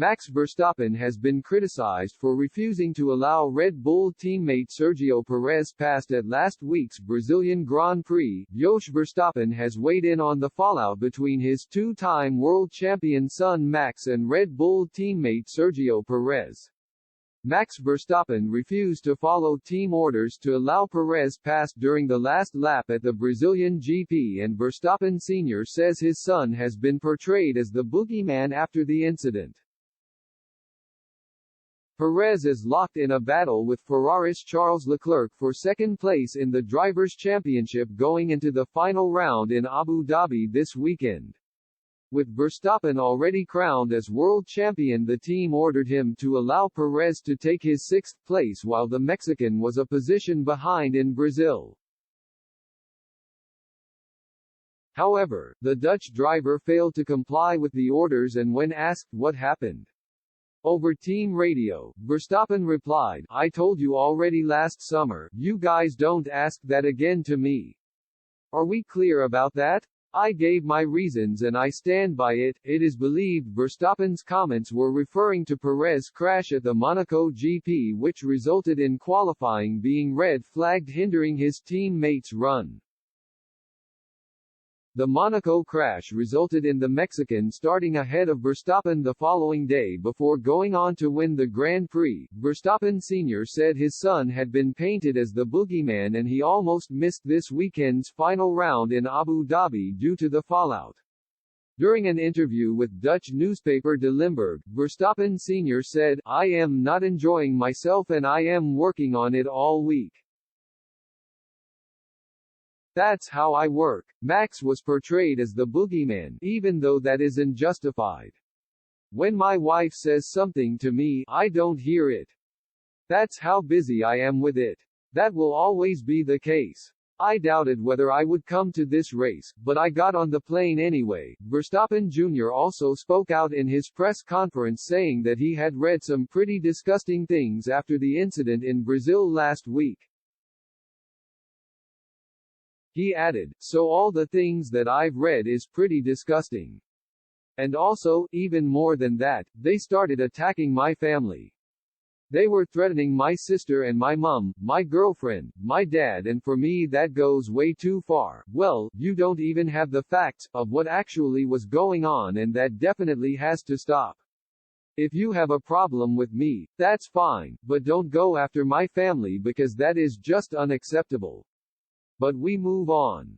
Max Verstappen has been criticized for refusing to allow Red Bull teammate Sergio Perez past at last week's Brazilian Grand Prix. Jos Verstappen has weighed in on the fallout between his two-time world champion son Max and Red Bull teammate Sergio Perez. Max Verstappen refused to follow team orders to allow Perez past during the last lap at the Brazilian GP, and Verstappen Sr. says his son has been portrayed as the boogeyman after the incident. Perez is locked in a battle with Ferrari's Charles Leclerc for second place in the Drivers' Championship going into the final round in Abu Dhabi this weekend. With Verstappen already crowned as world champion, the team ordered him to allow Perez to take his sixth place while the Mexican was a position behind in Brazil. However, the Dutch driver failed to comply with the orders, and when asked what happened over team radio, Verstappen replied, "I told you already last summer, you guys don't ask that again to me. Are we clear about that? I gave my reasons and I stand by it." It is believed Verstappen's comments were referring to Perez's crash at the Monaco GP, which resulted in qualifying being red-flagged, hindering his teammates' run. The Monaco crash resulted in the Mexican starting ahead of Verstappen the following day before going on to win the Grand Prix. Verstappen Sr. said his son had been painted as the boogeyman and he almost missed this weekend's final round in Abu Dhabi due to the fallout. During an interview with Dutch newspaper De Limburg, Verstappen Sr. said, "I am not enjoying myself and I am working on it all week. That's how I work." Max was portrayed as the boogeyman, even though that isn't justified. "When my wife says something to me, I don't hear it. That's how busy I am with it. That will always be the case. I doubted whether I would come to this race, but I got on the plane anyway." Verstappen Jr. also spoke out in his press conference saying that he had read some pretty disgusting things after the incident in Brazil last week. He added, "So all the things that I've read is pretty disgusting. And also, even more than that, they started attacking my family. They were threatening my sister and my mom, my girlfriend, my dad, and for me that goes way too far. Well, you don't even have the facts of what actually was going on, and that definitely has to stop. If you have a problem with me, that's fine, but don't go after my family because that is just unacceptable. But we move on."